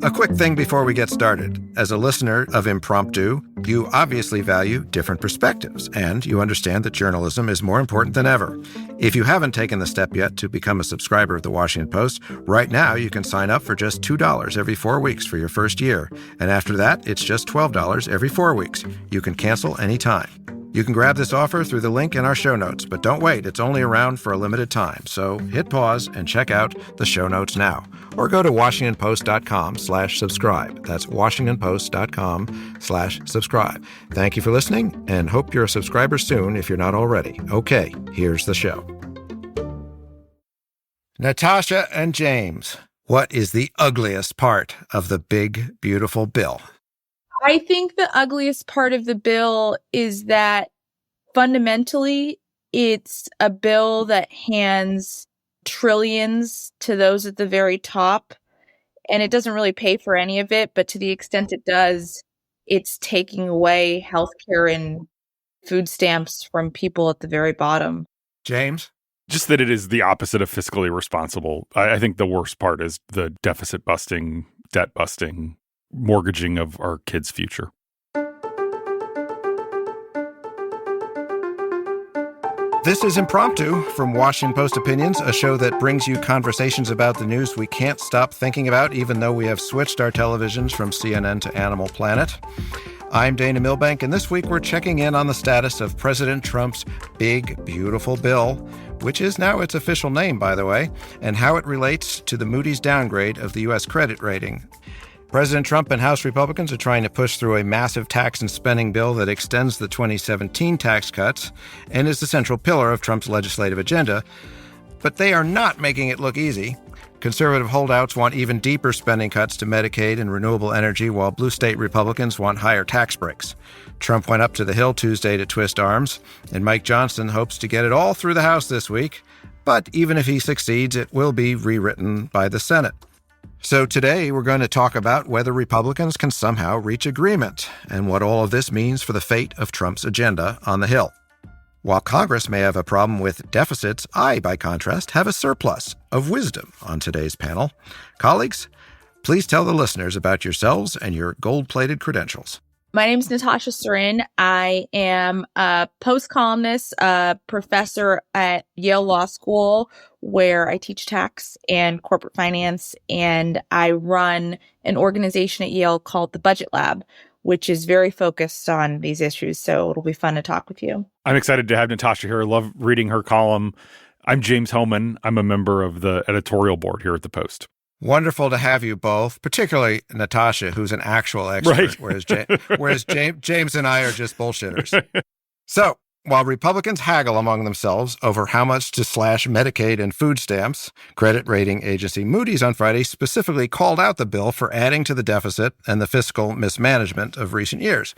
A quick thing before we get started. As a listener of Impromptu, you obviously value different perspectives, and you understand that journalism is more important than ever. If you haven't taken the step yet to become a subscriber of The Washington Post, right now you can sign up for just $2 every 4 weeks for your first year. And after that, it's just $12 every 4 weeks. You can cancel anytime. You can grab this offer through the link in our show notes, but don't wait. It's only around for a limited time. So hit pause and check out the show notes now. Or go to WashingtonPost.com/subscribe. That's WashingtonPost.com/subscribe. Thank you for listening, and hope you're a subscriber soon if you're not already. Okay, here's the show. Natasha and James, what is the ugliest part of the big, beautiful bill? I think the ugliest part of the bill is that fundamentally it's a bill that hands trillions to those at the very top, and it doesn't really pay for any of it, but to the extent it does, it's taking away healthcare and food stamps from people at the very bottom. James? Just that it is the opposite of fiscally responsible. I think the worst part is the deficit busting, debt busting, mortgaging of our kids' future. This is Impromptu from Washington Post Opinions, a show that brings you conversations about the news we can't stop thinking about, even though we have switched our televisions from CNN to Animal Planet. I'm Dana Milbank, and this week we're checking in on the status of President Trump's big, beautiful bill, which is now its official name, by the way, and how it relates to the Moody's downgrade of the U.S. credit rating. President Trump and House Republicans are trying to push through a massive tax and spending bill that extends the 2017 tax cuts and is the central pillar of Trump's legislative agenda. But they are not making it look easy. Conservative holdouts want even deeper spending cuts to Medicaid and renewable energy, while blue state Republicans want higher tax breaks. Trump went up to the Hill Tuesday to twist arms, and Mike Johnson hopes to get it all through the House this week. But even if he succeeds, it will be rewritten by the Senate. So today we're going to talk about whether Republicans can somehow reach agreement and what all of this means for the fate of Trump's agenda on the Hill. While Congress may have a problem with deficits, I, by contrast, have a surplus of wisdom on today's panel. Colleagues, please tell the listeners about yourselves and your gold-plated credentials. My name is Natasha Sarin. I am a Post columnist, a professor at Yale Law School, where I teach tax and corporate finance, and I run an organization at Yale called the Budget Lab, which is very focused on these issues. So it'll be fun to talk with you. I'm excited to have Natasha here. I love reading her column. I'm James Hohmann. I'm a member of the editorial board here at the Post. Wonderful to have you both, particularly Natasha, who's an actual expert, right. whereas James and I are just bullshitters. So, while Republicans haggle among themselves over how much to slash Medicaid and food stamps, credit rating agency Moody's on Friday specifically called out the bill for adding to the deficit and the fiscal mismanagement of recent years.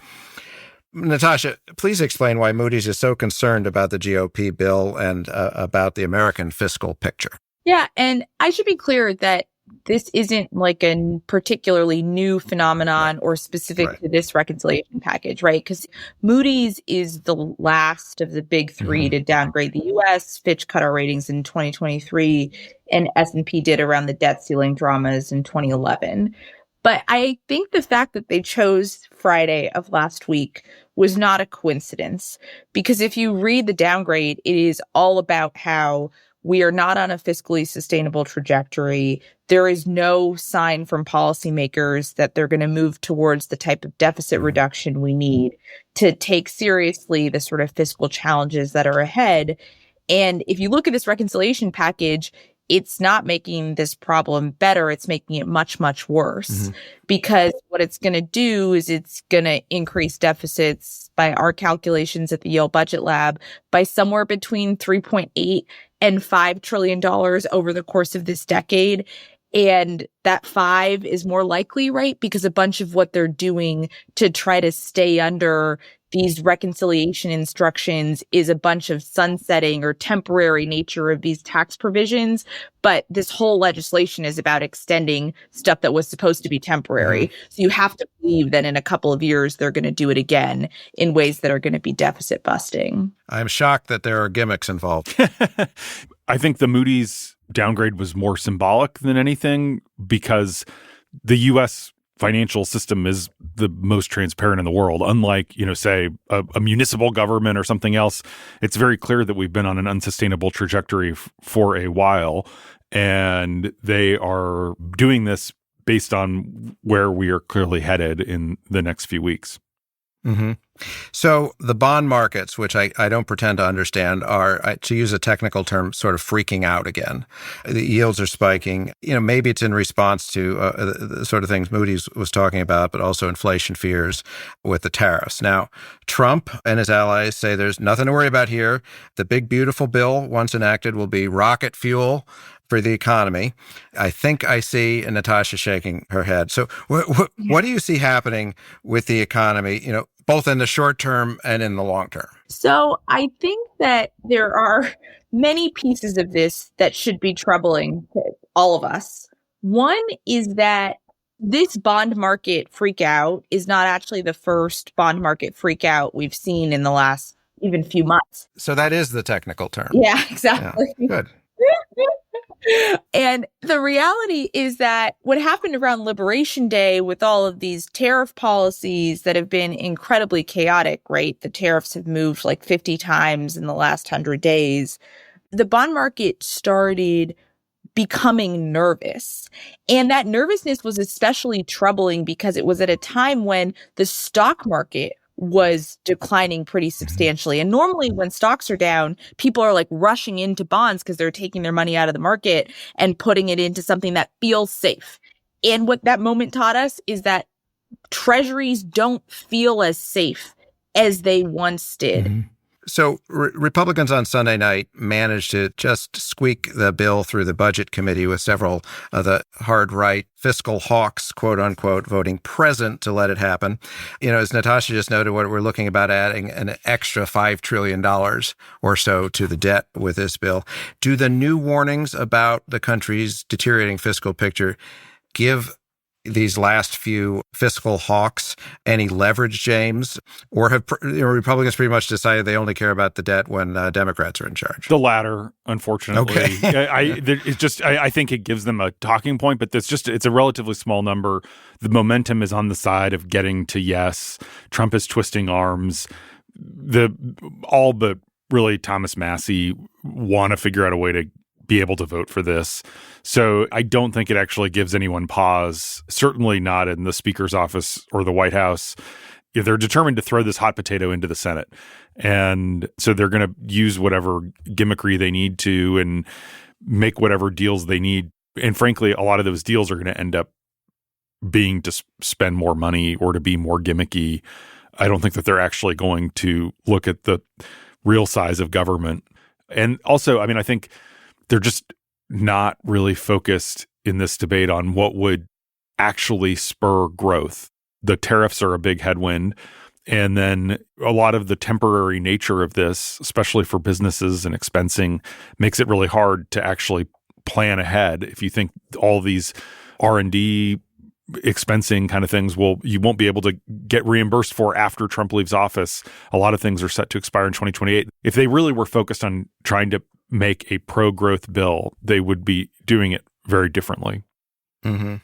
Natasha, please explain why Moody's is so concerned about the GOP bill and about the American fiscal picture. Yeah, and I should be clear that this isn't like a particularly new phenomenon or specific to this reconciliation package, right? Because Moody's is the last of the big three to downgrade the U.S. Fitch cut our ratings in 2023, and S&P did around the debt ceiling dramas in 2011. But I think the fact that they chose Friday of last week was not a coincidence, because if you read the downgrade, it is all about how we are not on a fiscally sustainable trajectory. There is no sign from policymakers that they're going to move towards the type of deficit reduction we need to take seriously the sort of fiscal challenges that are ahead. And if you look at this reconciliation package, it's not making this problem better. It's making it much, much worse, because what it's going to do is it's going to increase deficits by our calculations at the Yale Budget Lab by somewhere between $3.8 and $5 trillion over the course of this decade. And that 5 is more likely, right? Because a bunch of what they're doing to try to stay under these reconciliation instructions is a bunch of sunsetting or temporary nature of these tax provisions. But this whole legislation is about extending stuff that was supposed to be temporary. So you have to believe that in a couple of years, they're going to do it again in ways that are going to be deficit busting. I'm shocked that there are gimmicks involved. I think the Moody's downgrade was more symbolic than anything, because the U.S. financial system is the most transparent in the world. Unlike, say a municipal government or something else, it's very clear that we've been on an unsustainable trajectory for a while. And they are doing this based on where we are clearly headed in the next few weeks. Mm-hmm. So the bond markets, which I don't pretend to understand, are, to use a technical term, sort of freaking out again. The yields are spiking. Maybe it's in response to the sort of things Moody was talking about, but also inflation fears with the tariffs. Now, Trump and his allies say there's nothing to worry about here. The big, beautiful bill, once enacted, will be rocket fuel for the economy. I think I see Natasha shaking her head. So what do you see happening with the economy, both in the short term and in the long term? So I think that there are many pieces of this that should be troubling to all of us. One is that this bond market freak out is not actually the first bond market freak out we've seen in the last even few months. So that is the technical term. Yeah, exactly. Yeah, good. And the reality is that what happened around Liberation Day with all of these tariff policies that have been incredibly chaotic, right? The tariffs have moved like 50 times in the last 100 days. The bond market started becoming nervous. And that nervousness was especially troubling because it was at a time when the stock market was declining pretty substantially. And normally when stocks are down, people are like rushing into bonds because they're taking their money out of the market and putting it into something that feels safe. And what that moment taught us is that treasuries don't feel as safe as they once did. Mm-hmm. So Republicans on Sunday night managed to just squeak the bill through the budget committee with several of the hard right fiscal hawks, quote unquote, voting present to let it happen. As Natasha just noted, we're looking about adding an extra $5 trillion or so to the debt with this bill. Do the new warnings about the country's deteriorating fiscal picture give these last few fiscal hawks any leverage, James? Or have Republicans pretty much decided they only care about the debt when Democrats are in charge? The latter, unfortunately. Okay. I think it gives them a talking point, but it's a relatively small number. The momentum is on the side of getting to yes. Trump is twisting arms. All but really Thomas Massie want to figure out a way to be able to vote for this. So I don't think it actually gives anyone pause, certainly not in the Speaker's office or the White House. They're determined to throw this hot potato into the Senate. And so they're going to use whatever gimmickry they need to and make whatever deals they need. And frankly, a lot of those deals are going to end up being to spend more money or to be more gimmicky. I don't think that they're actually going to look at the real size of government. And also, I think they're just not really focused in this debate on what would actually spur growth. The tariffs are a big headwind. And then a lot of the temporary nature of this, especially for businesses and expensing, makes it really hard to actually plan ahead. If you think all these R&D expensing kind of things, you won't be able to get reimbursed for after Trump leaves office. A lot of things are set to expire in 2028. If they really were focused on trying to make a pro-growth bill, they would be doing it very differently. Mm-hmm.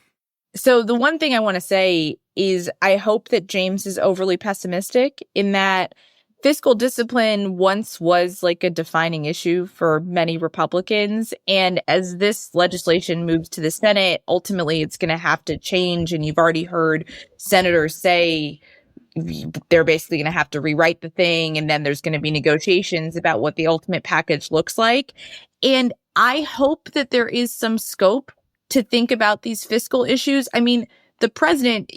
So the one thing I want to say is I hope that James is overly pessimistic in that fiscal discipline once was like a defining issue for many Republicans. And as this legislation moves to the Senate, ultimately it's going to have to change. And you've already heard senators say they're basically going to have to rewrite the thing. And then there's going to be negotiations about what the ultimate package looks like. And I hope that there is some scope to think about these fiscal issues. The president,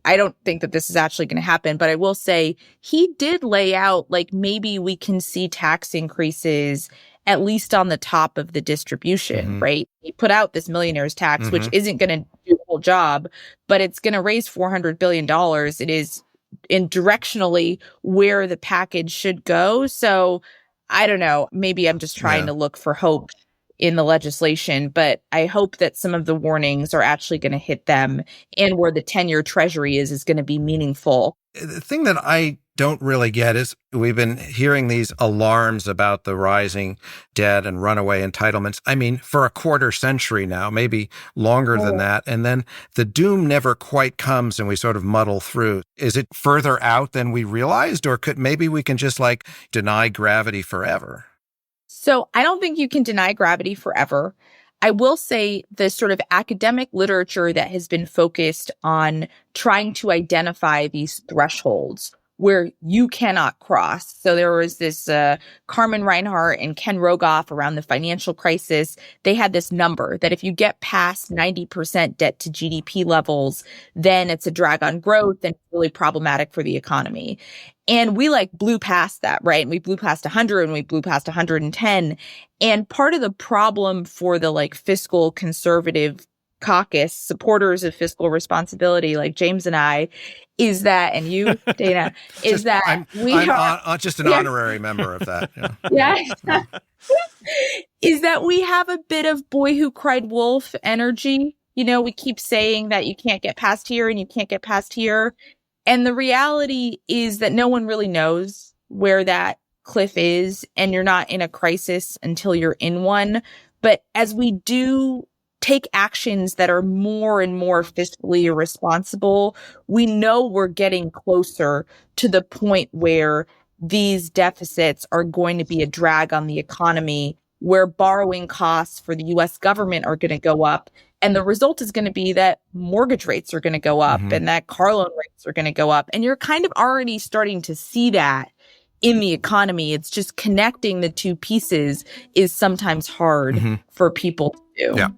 I don't think that this is actually going to happen, but I will say he did lay out like maybe we can see tax increases at least on the top of the distribution, right? He put out this millionaire's tax, which isn't going to do the whole job, but it's going to raise $400 billion. It is in directionally where the package should go. So I don't know, maybe I'm just trying to look for hope in the legislation, but I hope that some of the warnings are actually going to hit them and where the 10-year treasury is going to be meaningful. The thing that I don't really get is we've been hearing these alarms about the rising debt and runaway entitlements. I mean, for a quarter century now, maybe longer than that. And then the doom never quite comes and we sort of muddle through. Is it further out than we realized? Or could maybe we can just like deny gravity forever? So I don't think you can deny gravity forever. I will say the sort of academic literature that has been focused on trying to identify these thresholds where you cannot cross. So there was this Carmen Reinhart and Ken Rogoff around the financial crisis. They had this number that if you get past 90% debt to GDP levels, then it's a drag on growth and really problematic for the economy. And we like blew past that, right? And we blew past 100 and we blew past 110. And part of the problem for the like fiscal conservative caucus, supporters of fiscal responsibility, like James and I, is that, and you, Dana, is that I'm just an honorary member of that. Yeah. Is that we have a bit of boy who cried wolf energy. You know, we keep saying that you can't get past here and you can't get past here. And the reality is that no one really knows where that cliff is, and you're not in a crisis until you're in one. But as we do take actions that are more and more fiscally irresponsible, we know we're getting closer to the point where these deficits are going to be a drag on the economy, where borrowing costs for the U.S. government are going to go up. And the result is going to be that mortgage rates are going to go up and that car loan rates are going to go up. And you're kind of already starting to see that in the economy. It's just connecting the two pieces is sometimes hard for people to do. Yeah.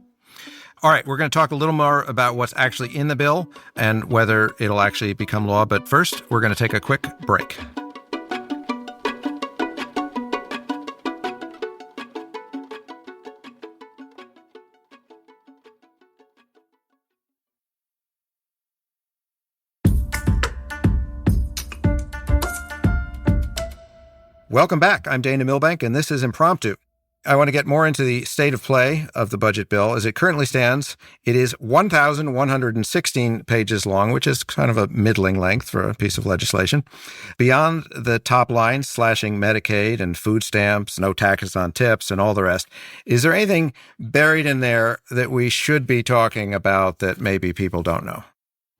All right, we're going to talk a little more about what's actually in the bill and whether it'll actually become law. But first, we're going to take a quick break. Welcome back. I'm Dana Milbank, and this is Impromptu. I want to get more into the state of play of the budget bill. As it currently stands, it is 1,116 pages long, which is kind of a middling length for a piece of legislation. Beyond the top line, slashing Medicaid and food stamps, no taxes on tips, and all the rest, is there anything buried in there that we should be talking about that maybe people don't know?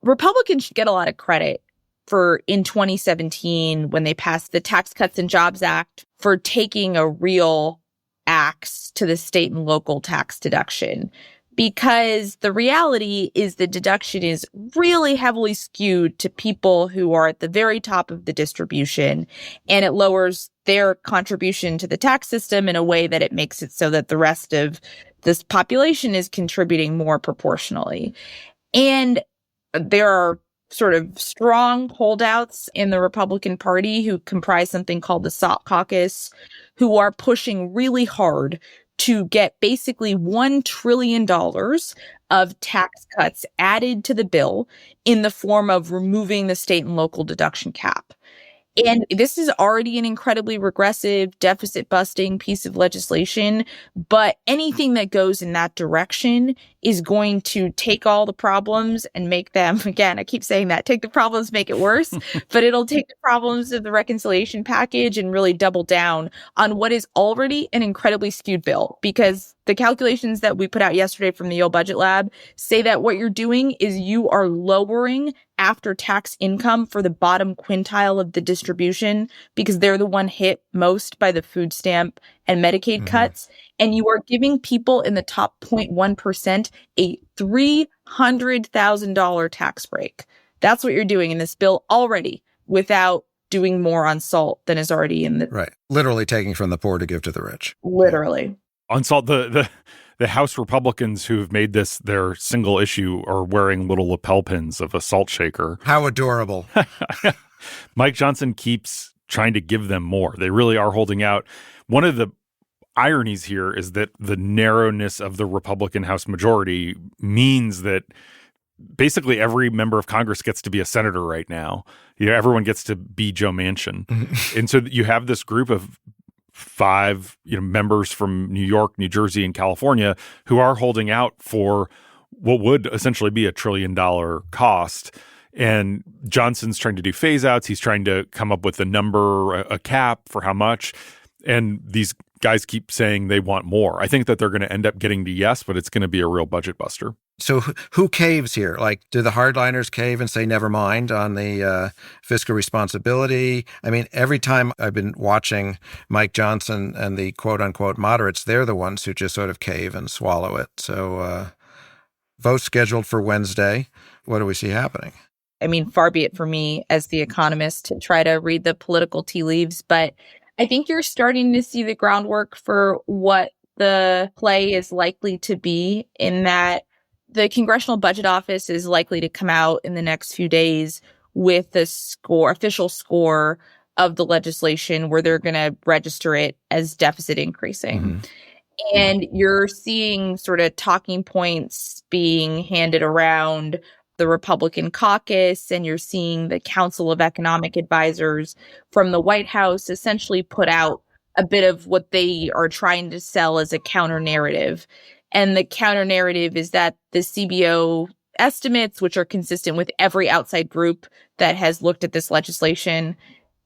Republicans should get a lot of credit for in 2017 when they passed the Tax Cuts and Jobs Act for taking a real axe to the state and local tax deduction, because the reality is the deduction is really heavily skewed to people who are at the very top of the distribution, and it lowers their contribution to the tax system in a way that it makes it so that the rest of this population is contributing more proportionally. And there are sort of strong holdouts in the Republican Party who comprise something called the SALT Caucus, who are pushing really hard to get basically $1 trillion of tax cuts added to the bill in the form of removing the state and local deduction cap. And this is already an incredibly regressive, deficit-busting piece of legislation, but anything that goes in that direction is going to take all the problems and make them, again, I keep saying that, take the problems, make it worse, but it'll take the problems of the reconciliation package and really double down on what is already an incredibly skewed bill, because the calculations that we put out yesterday from the Yale Budget Lab say that what you're doing is you are lowering after-tax income for the bottom quintile of the distribution, because they're the one hit most by the food stamp and Medicaid cuts. And you are giving people in the top 0.1% a $300,000 tax break. That's what you're doing in this bill already, without doing more on SALT than is already in the... Right. Literally taking from the poor to give to the rich. Literally. On SALT, the House Republicans who've made this their single issue are wearing little lapel pins of a salt shaker. How adorable. Mike Johnson keeps trying to give them more. They really are holding out. One of the ironies here is that the narrowness of the Republican House majority means that basically every member of Congress gets to be a senator right now. You know, everyone gets to be Joe Manchin. And so you have this group of 5, members from New York, New Jersey, and California who are holding out for what would essentially be $1 trillion cost. And Johnson's trying to do phase outs. He's trying to come up with a number, a cap for how much. And these guys keep saying they want more. I think that they're going to end up getting to yes, but it's going to be a real budget buster. So who caves here? Like, do the hardliners cave and say, never mind on the fiscal responsibility? I mean, every time I've been watching Mike Johnson and the quote unquote moderates, they're the ones who just sort of cave and swallow it. So vote scheduled for Wednesday. What do we see happening? I mean, far be it for me as the economist to try to read the political tea leaves, but I think you're starting to see the groundwork for what the play is likely to be, in that the Congressional Budget Office is likely to come out in the next few days with the official score of the legislation, where they're going to register it as deficit increasing. Mm-hmm. And you're seeing sort of talking points being handed around the Republican caucus, and you're seeing the Council of Economic Advisors from the White House essentially put out a bit of what they are trying to sell as a counter narrative. And the counter narrative is that the CBO estimates, which are consistent with every outside group that has looked at this legislation,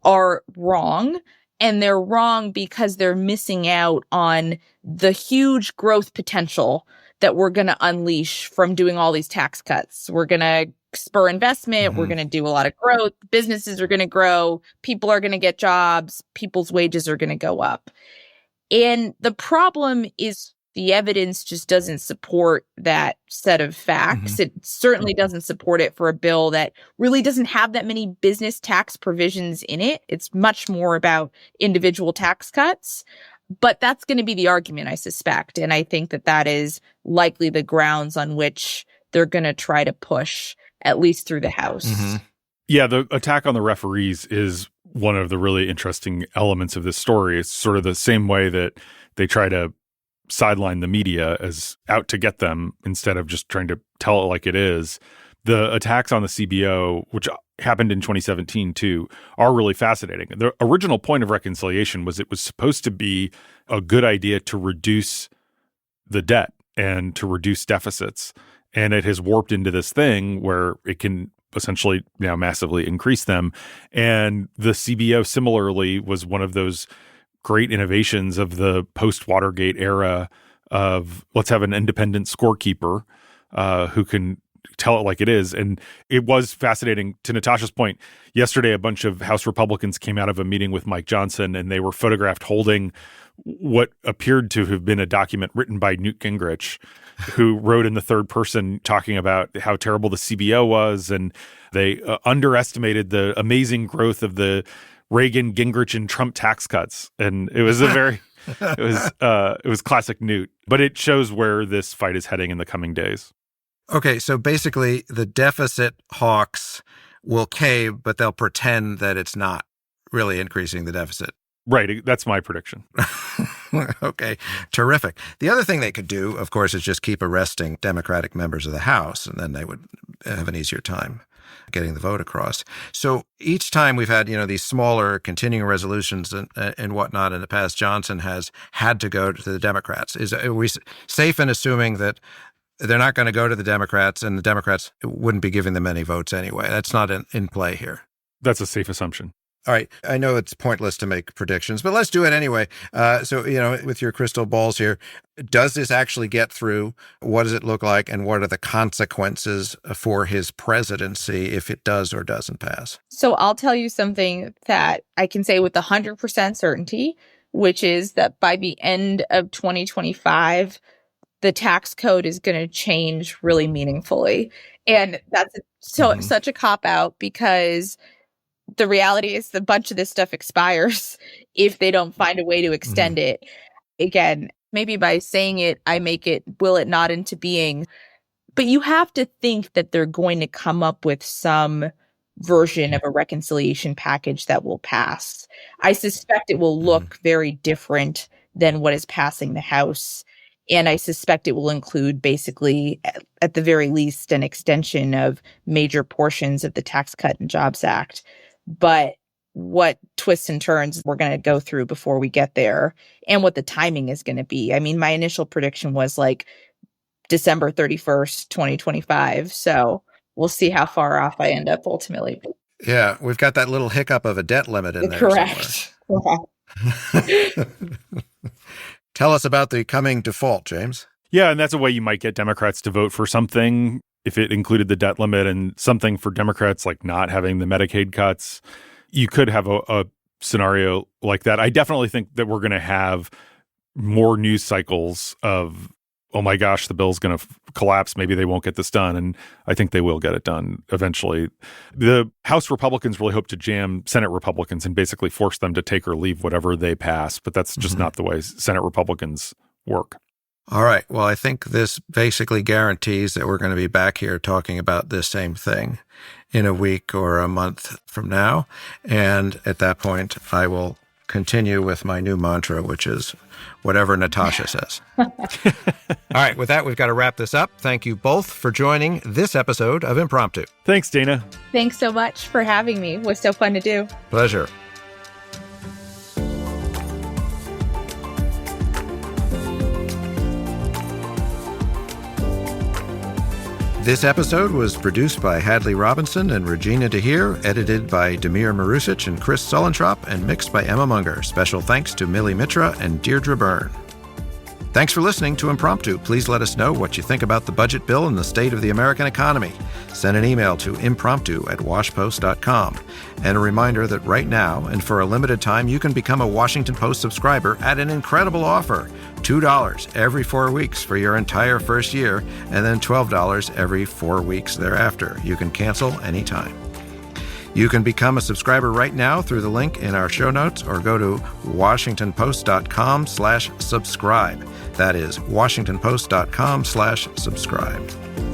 are wrong. And they're wrong because they're missing out on the huge growth potential that we're going to unleash from doing all these tax cuts. We're going to spur investment. Mm-hmm. We're going to do a lot of growth. Businesses are going to grow. People are going to get jobs. People's wages are going to go up. And the problem is the evidence just doesn't support that set of facts. Mm-hmm. It certainly doesn't support it for a bill that really doesn't have that many business tax provisions in it. It's much more about individual tax cuts. But that's going to be the argument, I suspect. And I think that that is likely the grounds on which they're going to try to push, at least through the House. Mm-hmm. Yeah, the attack on the referees is one of the really interesting elements of this story. It's sort of the same way that they try to sideline the media as out to get them instead of just trying to tell it like it is. The attacks on the CBO, which happened in 2017 too, are really fascinating. The original point of reconciliation was it was supposed to be a good idea to reduce the debt and to reduce deficits. And it has warped into this thing where it can essentially now massively increase them. And the CBO similarly was one of those great innovations of the post-Watergate era of let's have an independent scorekeeper who can tell it like it is. And it was fascinating. To Natasha's point, yesterday a bunch of House Republicans came out of a meeting with Mike Johnson, and they were photographed holding what appeared to have been a document written by Newt Gingrich, who wrote in the third person talking about how terrible the CBO was, and they underestimated the amazing growth of the Reagan, Gingrich, and Trump tax cuts. And it was it was classic Newt. But it shows where this fight is heading in the coming days. Okay, so basically the deficit hawks will cave, but they'll pretend that it's not really increasing the deficit. Right. That's my prediction. Okay, terrific. The other thing they could do, of course, is just keep arresting Democratic members of the House, and then they would have an easier time getting the vote across. So each time we've had, these smaller continuing resolutions and whatnot in the past, Johnson has had to go to the Democrats. Are we safe in assuming that they're not going to go to the Democrats, and the Democrats wouldn't be giving them any votes anyway? That's not in play here. That's a safe assumption. All right. I know it's pointless to make predictions, but let's do it anyway. So, with your crystal balls here, does this actually get through? What does it look like? And what are the consequences for his presidency if it does or doesn't pass? So I'll tell you something that I can say with 100% certainty, which is that by the end of 2025, the tax code is going to change really meaningfully. And that's such a cop-out, because the reality is the bunch of this stuff expires if they don't find a way to extend it. Again, maybe by saying it, I make it will it not into being. But you have to think that they're going to come up with some version of a reconciliation package that will pass. I suspect it will look very different than what is passing the House. And I suspect it will include basically, at the very least, an extension of major portions of the Tax Cut and Jobs Act. But what twists and turns we're going to go through before we get there, and what the timing is going to be. I mean, my initial prediction was like December 31st, 2025. So we'll see how far off I end up ultimately. Yeah, we've got that little hiccup of a debt limit in there. Correct. Tell us about the coming default, James. Yeah, and that's a way you might get Democrats to vote for something if it included the debt limit, and something for Democrats like not having the Medicaid cuts. You could have a scenario like that. I definitely think that we're going to have more news cycles of, oh my gosh, the bill's going to collapse. Maybe they won't get this done. And I think they will get it done eventually. The House Republicans really hope to jam Senate Republicans and basically force them to take or leave whatever they pass. But that's just not the way Senate Republicans work. All right. Well, I think this basically guarantees that we're going to be back here talking about this same thing in a week or a month from now. And at that point, I will continue with my new mantra, which is whatever Natasha says. All right. With that, we've got to wrap this up. Thank you both for joining this episode of Impromptu. Thanks, Dana. Thanks so much for having me. It was so fun to do. Pleasure. This episode was produced by Hadley Robinson and Regina DeHeer, edited by Demir Marusic and Chris Sulentrop, and mixed by Emma Munger. Special thanks to Millie Mitra and Deirdre Byrne. Thanks for listening to Impromptu. Please let us know what you think about the budget bill and the state of the American economy. Send an email to impromptu@washpost.com. And a reminder that right now, and for a limited time, you can become a Washington Post subscriber at an incredible offer. $2 every 4 weeks for your entire first year, and then $12 every 4 weeks thereafter. You can cancel anytime. You can become a subscriber right now through the link in our show notes, or go to washingtonpost.com/subscribe. That is washingtonpost.com/subscribe.